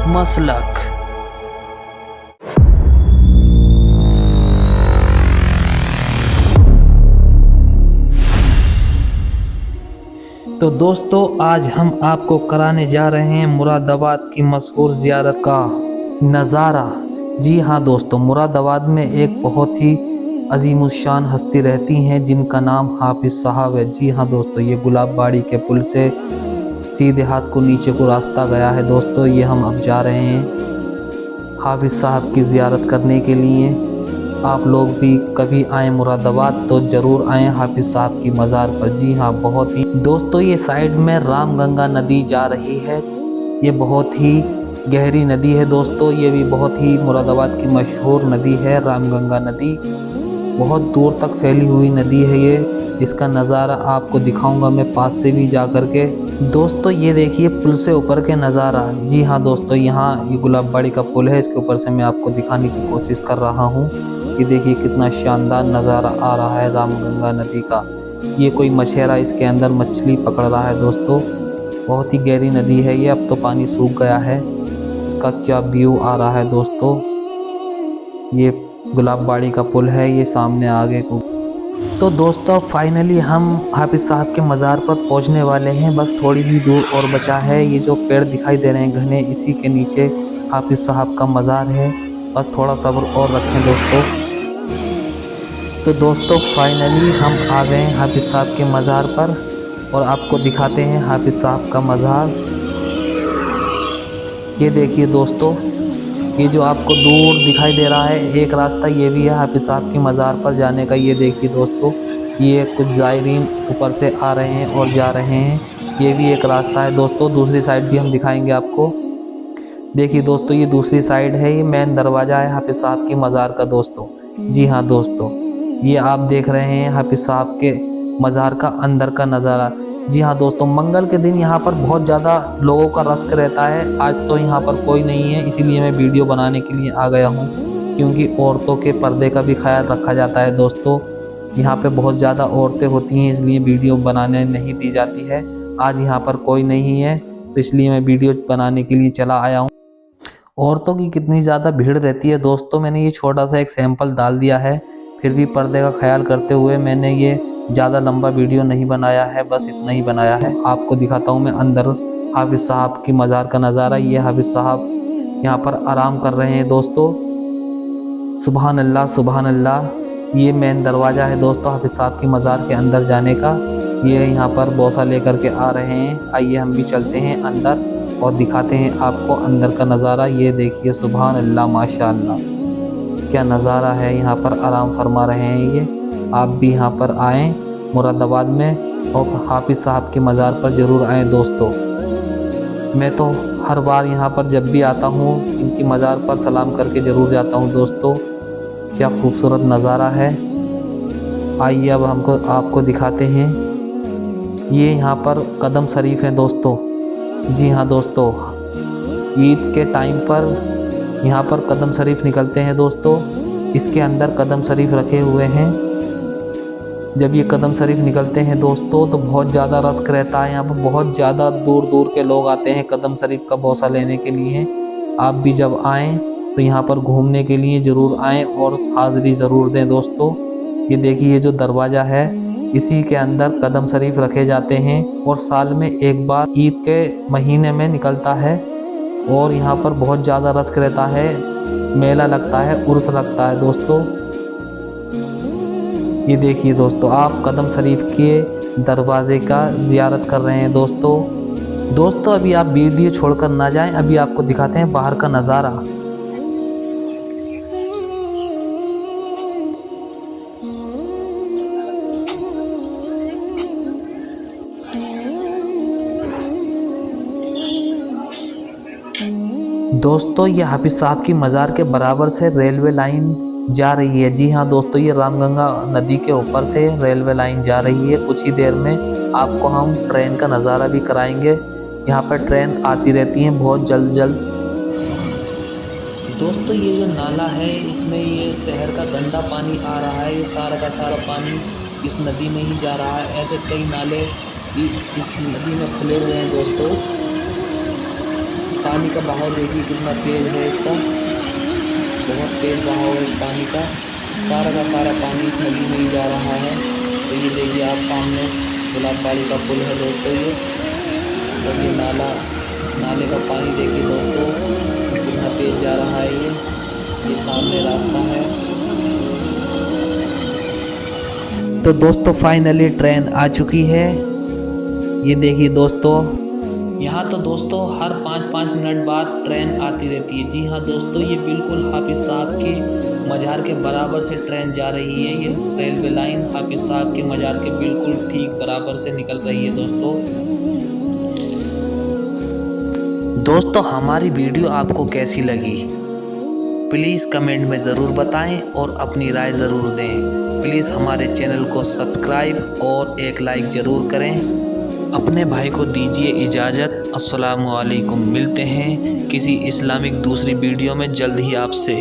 मसलक। तो दोस्तों, आज हम आपको कराने जा रहे हैं मुरादाबाद की मशहूर ज़ियारत का नज़ारा। जी हाँ दोस्तों, मुरादाबाद में एक बहुत ही अजीमुशान हस्ती रहती हैं जिनका नाम हाफिज़ साहब है। जी हाँ दोस्तों, ये गुलाब बाड़ी के पुल से सीधे हाथ को नीचे को रास्ता गया है दोस्तों। ये हम अब जा रहे हैं हाफिज़ साहब की ज़ियारत करने के लिए। आप लोग भी कभी आए मुरादाबाद तो ज़रूर आएँ हाफिज़ साहब की मज़ार पर। जी हाँ, बहुत ही दोस्तों, ये साइड में रामगंगा नदी जा रही है। ये बहुत ही गहरी नदी है दोस्तों। ये भी बहुत ही मुरादाबाद की मशहूर नदी है रामगंगा नदी। बहुत दूर तक फैली हुई नदी है ये। इसका नज़ारा आपको दिखाऊंगा मैं पास से भी जा कर के। दोस्तों, ये देखिए पुल से ऊपर के नज़ारा। जी हाँ दोस्तों, यहाँ ये गुलाबबाड़ी का पुल है, इसके ऊपर से मैं आपको दिखाने की कोशिश कर रहा हूँ। ये देखिए कितना शानदार नज़ारा आ रहा है रामगंगा नदी का। ये कोई मछेरा इसके अंदर मछली पकड़ रहा है दोस्तों। बहुत ही गहरी नदी है ये, अब तो पानी सूख गया है। इसका क्या व्यू आ रहा है दोस्तों। ये गुलाबबाड़ी का पुल है, ये सामने आगे को। तो दोस्तों, फाइनली हम हाफिज़ साहब के मज़ार पर पहुंचने वाले हैं। बस थोड़ी ही दूर और बचा है। ये जो पेड़ दिखाई दे रहे हैं घने, इसी के नीचे हाफिज़ साहब का मज़ार है। बस थोड़ा सब्र और रखें दोस्तों। तो दोस्तों, फाइनली हम आ गए हैं हाफिज़ साहब के मज़ार पर और आपको दिखाते हैं हाफिज़ साहब का मज़ार। ये देखिए दोस्तों, ये जो आपको दूर दिखाई दे रहा है एक रास्ता, ये भी है हाफिज़ साहब की मज़ार पर जाने का। ये देखिए दोस्तों, ये कुछ ज़ायरीन ऊपर से आ रहे हैं और जा रहे हैं। ये भी एक रास्ता है दोस्तों। दूसरी साइड भी हम दिखाएंगे आपको। देखिए दोस्तों, ये दूसरी साइड है। ये मेन दरवाज़ा है हाफिज़ साहब की मज़ार का दोस्तों। जी हाँ दोस्तों, ये आप देख रहे हैं हाफिज़ साहब के मज़ार का अंदर का नज़ारा। जी हाँ दोस्तों, मंगल के दिन यहाँ पर बहुत ज़्यादा लोगों का रश्क रहता है। आज तो यहाँ पर कोई नहीं है, इसीलिए मैं वीडियो बनाने के लिए आ गया हूँ, क्योंकि औरतों के पर्दे का भी ख्याल रखा जाता है दोस्तों। यहाँ पे बहुत ज़्यादा औरतें होती हैं, इसलिए वीडियो बनाने नहीं दी जाती है। आज यहाँ पर कोई नहीं है, तो इसलिए मैं वीडियो बनाने के लिए चला आया हूँ। औरतों की कितनी ज़्यादा भीड़ रहती है दोस्तों, मैंने ये छोटा सा एक सैंपल डाल दिया है। फिर भी पर्दे का ख्याल करते हुए मैंने ये ज़्यादा लंबा वीडियो नहीं बनाया है, बस इतना ही बनाया है। आपको दिखाता हूँ मैं अंदर हाफिज़ साहब की मज़ार का नज़ारा। ये हाफिज़ साहब यहाँ पर आराम कर रहे हैं दोस्तों। सुबहान अल्लाह, सुबहान अल्लाह। ये मेन दरवाज़ा है दोस्तों हाफिज़ साहब की मज़ार के अंदर जाने का। ये यहाँ पर बोसा लेकर के आ रहे हैं। आइए हम भी चलते हैं अंदर और दिखाते हैं आपको अंदर का नज़ारा। ये देखिए, सुबहान अल्लाह, माशाअल्लाह, क्या नज़ारा है। यहाँ पर आराम फरमा रहे हैं ये। आप भी यहाँ पर आएँ मुरादाबाद में और हाफिज़ साहब के मज़ार पर ज़रूर आएँ दोस्तों। मैं तो हर बार यहाँ पर जब भी आता हूँ इनकी मज़ार पर सलाम करके ज़रूर जाता हूँ दोस्तों। क्या खूबसूरत नज़ारा है। आइए अब हमको आपको दिखाते हैं। ये यहाँ पर कदम शरीफ है दोस्तों। जी हाँ दोस्तों, ईद के टाइम पर यहाँ पर कदम शरीफ निकलते हैं दोस्तों। इसके अंदर कदम शरीफ रखे हुए हैं। जब ये कदम शरीफ निकलते हैं दोस्तों तो बहुत ज़्यादा रश्क रहता है। यहाँ पर बहुत ज़्यादा दूर दूर के लोग आते हैं कदम शरीफ का बोसा लेने के लिए। आप भी जब आएँ तो यहाँ पर घूमने के लिए ज़रूर आएँ और हाज़िरी ज़रूर दें दोस्तों। ये देखिए, ये जो दरवाज़ा है इसी के अंदर कदम शरीफ रखे जाते हैं और साल में एक बार ईद के महीने में निकलता है। और यहाँ पर बहुत ज़्यादा रश्क रहता है, मेला लगता है, उर्स लगता है दोस्तों। ये देखिए दोस्तों, आप कदम शरीफ के दरवाज़े का ज़ियारत कर रहे हैं दोस्तों। अभी आप वीडियो छोड़कर ना जाएं, अभी आपको दिखाते हैं बाहर का नज़ारा। दोस्तों, ये हाफिज़ साहब की मज़ार के बराबर से रेलवे लाइन जा रही है। जी हाँ दोस्तों, ये रामगंगा नदी के ऊपर से रेलवे लाइन जा रही है। कुछ ही देर में आपको हम ट्रेन का नज़ारा भी कराएंगे। यहाँ पर ट्रेन आती रहती हैं बहुत जल्द जल्द। दोस्तों, ये जो नाला है इसमें ये शहर का गंदा पानी आ रहा है। ये सारा का सारा पानी इस नदी में ही जा रहा है। ऐसे कई नाले इस नदी में खुले हुए हैं दोस्तों। पानी का बहाव देखिए कितना तेज है इसका, बहुत तेज बहाव है इस पानी का। सारा का सारा पानी इस नदी में ही जा रहा है। तो ये देखिए आप सामने गुलाबबाड़ी का पुल है दोस्तों ये, और ये नाले का पानी देखिए दोस्तों कितना तेज जा रहा है। ये सामने रास्ता है। तो दोस्तों फाइनली ट्रेन आ चुकी है। ये देखिए दोस्तों, यहाँ तो दोस्तों हर 5-5 मिनट बाद ट्रेन आती रहती है। जी हाँ दोस्तों, ये बिल्कुल हाफिज साहब के मज़ार के बराबर से ट्रेन जा रही है। ये रेलवे लाइन हाफिज साहब के मज़ार के बिल्कुल ठीक बराबर से निकल रही है दोस्तों। दोस्तों हमारी वीडियो आपको कैसी लगी प्लीज़ कमेंट में ज़रूर बताएं और अपनी राय ज़रूर दें। प्लीज़ हमारे चैनल को सब्सक्राइब और एक लाइक ज़रूर करें। अपने भाई को दीजिए इजाज़त। अस्सलामु अलैकुम। मिलते हैं किसी इस्लामिक दूसरी वीडियो में जल्द ही आपसे।